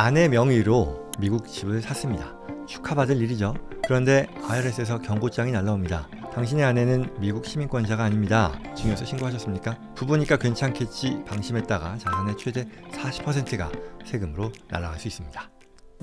아내 명의로 미국 집을 샀습니다. 축하받을 일이죠. 그런데 IRS에서 경고장이 날라옵니다. 당신의 아내는 미국 시민권자가 아닙니다. 증여세 신고하셨습니까? 부부니까 괜찮겠지 방심했다가 자산의 최대 40%가 세금으로 날아갈 수 있습니다.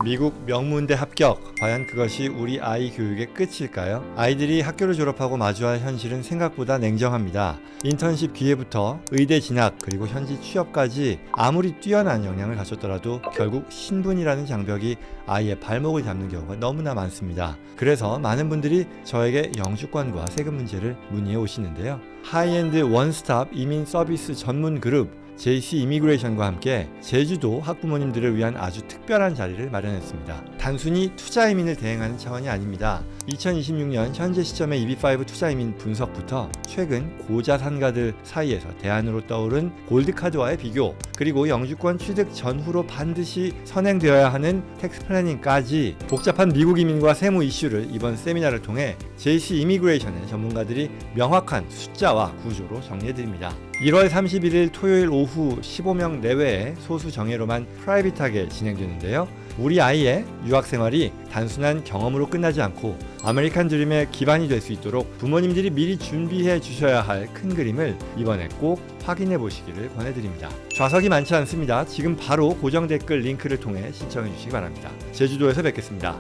미국 명문대 합격, 과연 그것이 우리 아이 교육의 끝일까요? 아이들이 학교를 졸업하고 마주할 현실은 생각보다 냉정합니다. 인턴십 기회부터 의대 진학 그리고 현지 취업까지 아무리 뛰어난 역량을 갖췄더라도 결국 신분이라는 장벽이 아이의 발목을 잡는 경우가 너무나 많습니다. 그래서 많은 분들이 저에게 영주권과 세금 문제를 문의해 오시는데요. 하이엔드 원스톱 이민 서비스 전문 그룹 JC 이미그레이션과 함께 제주도 학부모님들을 위한 아주 특별한 자리를 마련했습니다. 단순히 투자 이민을 대행하는 차원이 아닙니다. 2026년 현재 시점의 EB5 투자 이민 분석부터 최근 고자산가들 사이에서 대안으로 떠오른 골드카드와의 비교, 그리고 영주권 취득 전후로 반드시 선행되어야 하는 텍스 플래닝까지 복잡한 미국 이민과 세무 이슈를 이번 세미나를 통해 JC 이미그레이션의 전문가들이 명확한 숫자와 구조로 정리해드립니다. 1월 31일 토요일 오후 15명 내외의 소수 정예로만 프라이빗하게 진행되는데요. 우리 아이의 유학생활이 단순한 경험으로 끝나지 않고 아메리칸 드림의 기반이 될 수 있도록 부모님들이 미리 준비해 주셔야 할 큰 그림을 이번에 꼭 확인해 보시기를 권해드립니다. 좌석이 많지 않습니다. 지금 바로 고정 댓글 링크를 통해 신청해 주시기 바랍니다. 제주도에서 뵙겠습니다.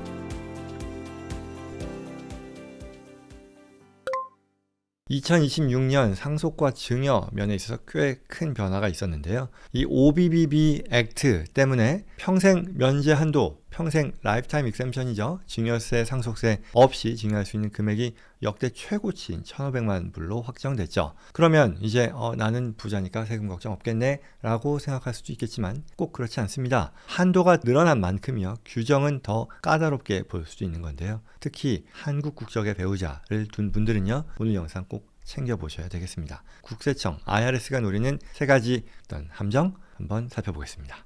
2026년 상속과 증여 면에 있어서 꽤 큰 변화가 있었는데요. 이 OBBB 액트 때문에 평생 면제 한도, 평생 라이프타임 익셈션이죠. 증여세, 상속세 없이 증여할 수 있는 금액이 역대 최고치인 1,500만 불로 확정됐죠. 그러면 이제 나는 부자니까 세금 걱정 없겠네 라고 생각할 수도 있겠지만 꼭 그렇지 않습니다. 한도가 늘어난 만큼이요, 규정은 더 까다롭게 볼 수도 있는 건데요. 특히 한국 국적의 배우자를 둔 분들은요, 오늘 영상 꼭 챙겨보셔야 되겠습니다. 국세청, IRS가 노리는 세 가지 어떤 함정 한번 살펴보겠습니다.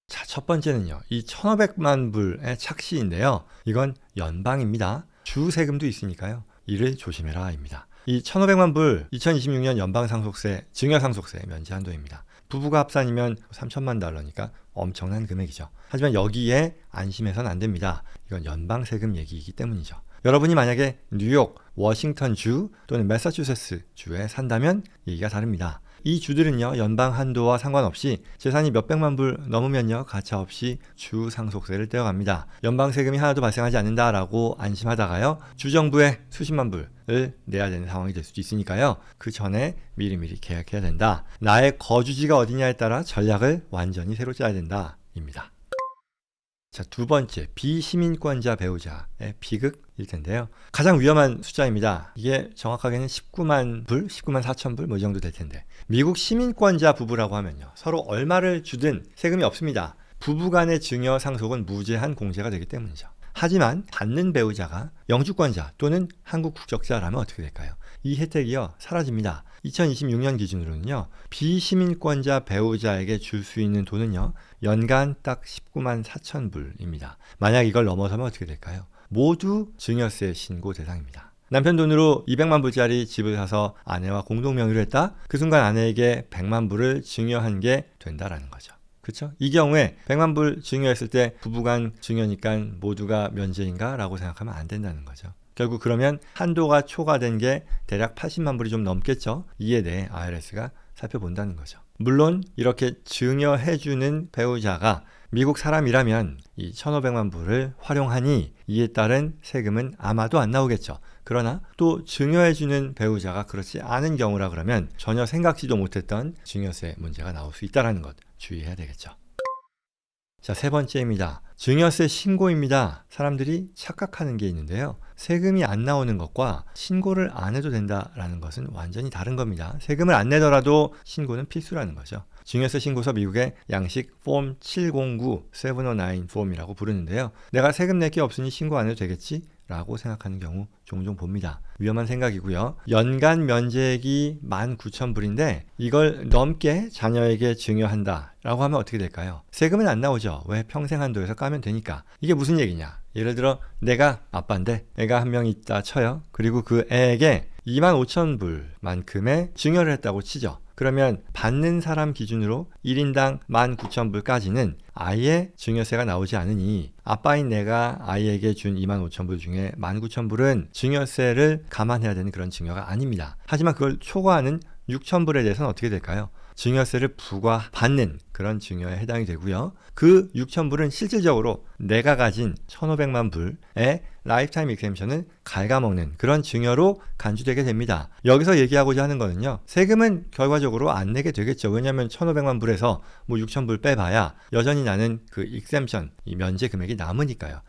자, 첫 번째는요, 이 1,500만 불의 착시인데요. 이건 연방입니다. 주 세금도 있으니까요. 이를 조심해라입니다. 이 1,500만 불 2026년 연방 상속세, 증여 상속세 면제 한도입니다. 부부가 합산이면 3천만 달러니까 엄청난 금액이죠. 하지만 여기에 안심해서는 안 됩니다. 이건 연방 세금 얘기이기 때문이죠. 여러분이 만약에 뉴욕, 워싱턴주 또는 매사추세츠 주에 산다면 얘기가 다릅니다. 이 주들은요, 연방 한도와 상관없이 재산이 몇백만 불 넘으면요, 가차없이 주 상속세를 떼어갑니다. 연방 세금이 하나도 발생하지 않는다라고 안심하다가요, 주정부에 수십만 불을 내야 되는 상황이 될 수도 있으니까요, 그 전에 미리미리 계약해야 된다. 나의 거주지가 어디냐에 따라 전략을 완전히 새로 짜야 된다입니다. 자, 두 번째, 비시민권자 배우자의 비극일 텐데요. 가장 위험한 숫자입니다. 이게 정확하게는 19만 불, 19만 4천 불 뭐 이 정도 될 텐데, 미국 시민권자 부부라고 하면요, 서로 얼마를 주든 세금이 없습니다. 부부 간의 증여 상속은 무제한 공제가 되기 때문이죠. 하지만 받는 배우자가 영주권자 또는 한국 국적자라면 어떻게 될까요? 이 혜택이요, 사라집니다. 2026년 기준으로는요, 비시민권자 배우자에게 줄 수 있는 돈은요, 연간 딱 19만 4천 불입니다. 만약 이걸 넘어서면 어떻게 될까요? 모두 증여세 신고 대상입니다. 남편 돈으로 200만 불짜리 집을 사서 아내와 공동 명의로 했다? 그 순간 아내에게 100만 불을 증여한 게 된다라는 거죠. 그렇죠? 이 경우에 100만 불 증여했을 때 부부간 증여니까 모두가 면제인가? 라고 생각하면 안 된다는 거죠. 결국 그러면 한도가 초과된 게 대략 80만 불이 좀 넘겠죠. 이에 대해 IRS가 살펴본다는 거죠. 물론 이렇게 증여해주는 배우자가 미국 사람이라면 이 1,500만 불을 활용하니 이에 따른 세금은 아마도 안 나오겠죠. 그러나 또 증여해주는 배우자가 그렇지 않은 경우라 그러면 전혀 생각지도 못했던 증여세 문제가 나올 수 있다는 것 주의해야 되겠죠. 자, 세 번째입니다. 증여세 신고입니다. 사람들이 착각하는 게 있는데요. 세금이 안 나오는 것과 신고를 안 해도 된다라는 것은 완전히 다른 겁니다. 세금을 안 내더라도 신고는 필수라는 거죠. 증여세 신고서 미국의 양식 폼 709 폼이라고 부르는데요. 내가 세금 낼 게 없으니 신고 안 해도 되겠지? 라고 생각하는 경우 종종 봅니다. 위험한 생각이고요. 연간 면제액이 19,000불인데 이걸 넘게 자녀에게 증여한다 라고 하면 어떻게 될까요? 세금은 안 나오죠. 왜? 평생 한도에서 까면 되니까. 이게 무슨 얘기냐? 예를 들어 내가 아빠인데 애가 한 명 있다 쳐요. 그리고 그 애에게 25,000불만큼의 증여를 했다고 치죠. 그러면 받는 사람 기준으로 1인당 19,000불까지는 아예 증여세가 나오지 않으니 아빠인 내가 아이에게 준 25,000불 중에 19,000불은 증여세를 감안해야 되는 그런 증여가 아닙니다. 하지만 그걸 초과하는 6,000불에 대해서는 어떻게 될까요? 증여세를 부과받는 그런 증여에 해당이 되고요. 그 6,000불은 실질적으로 내가 가진 1,500만 불의 라이프타임 익셈션을 갉아먹는 그런 증여로 간주되게 됩니다. 여기서 얘기하고자 하는 거는요. 세금은 결과적으로 안 내게 되겠죠. 왜냐하면 1,500만 불에서 뭐 6,000불 빼봐야 여전히 나는 그 익셈션, 이 면제 금액이 남으니까요.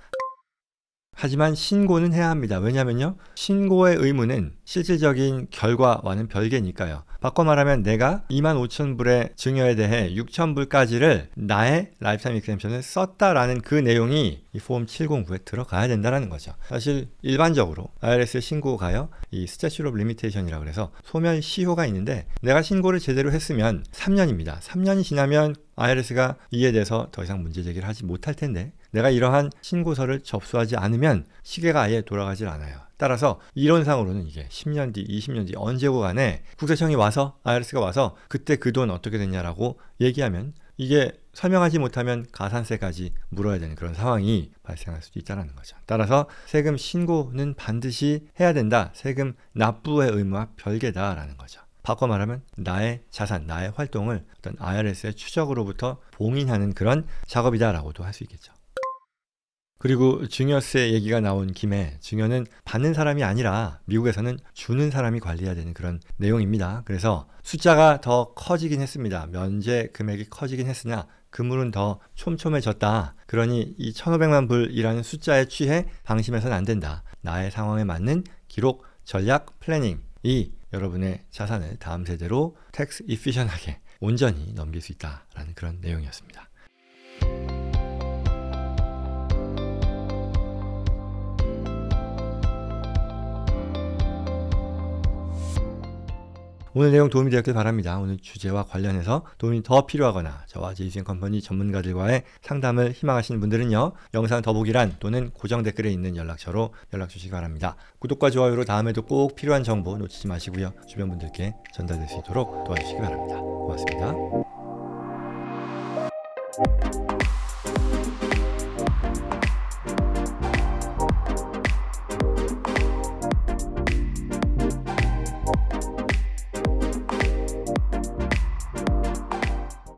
하지만 신고는 해야 합니다. 왜냐하면요. 신고의 의무는 실질적인 결과와는 별개니까요. 바꿔 말하면 내가 25,000불의 증여에 대해 6,000불까지를 나의 라이프타임 익셈션을 썼다라는 그 내용이 이 폼 709에 들어가야 된다는 거죠. 사실 일반적으로 IRS에 신고가요. 이 스태츄 오브 리미테이션이라고 해서 소멸시효가 있는데 내가 신고를 제대로 했으면 3년입니다. 3년이 지나면 IRS가 이에 대해서 더 이상 문제 제기를 하지 못할 텐데 내가 이러한 신고서를 접수하지 않으면 시계가 아예 돌아가질 않아요. 따라서 이론상으로는 이게 10년 뒤, 20년 뒤 언제고 간에 국세청이 와서 IRS가 와서 그때 그 돈 어떻게 됐냐라고 얘기하면 이게 설명하지 못하면 가산세까지 물어야 되는 그런 상황이 발생할 수도 있다는 거죠. 따라서 세금 신고는 반드시 해야 된다. 세금 납부의 의무와 별개다라는 거죠. 바꿔 말하면 나의 자산, 나의 활동을 어떤 IRS의 추적으로부터 봉인하는 그런 작업이다라고도 할 수 있겠죠. 그리고 증여세 얘기가 나온 김에 증여는 받는 사람이 아니라 미국에서는 주는 사람이 관리해야 되는 그런 내용입니다. 그래서 숫자가 더 커지긴 했습니다. 면제 금액이 커지긴 했으나 그물은 더 촘촘해졌다. 그러니 이 1,500만 불이라는 숫자에 취해 방심해서는 안 된다. 나의 상황에 맞는 기록, 전략, 플래닝이 여러분의 자산을 다음 세대로 텍스 이피션하게 온전히 넘길 수 있다라는 그런 내용이었습니다. 오늘 내용 도움이 되었길 바랍니다. 오늘 주제와 관련해서 도움이 더 필요하거나 저와 제이슨컴퍼니 전문가들과의 상담을 희망하시는 분들은요. 영상 더보기란 또는 고정 댓글에 있는 연락처로 연락 주시기 바랍니다. 구독과 좋아요로 다음에도 꼭 필요한 정보 놓치지 마시고요. 주변 분들께 전달될 수 있도록 도와주시기 바랍니다. 고맙습니다.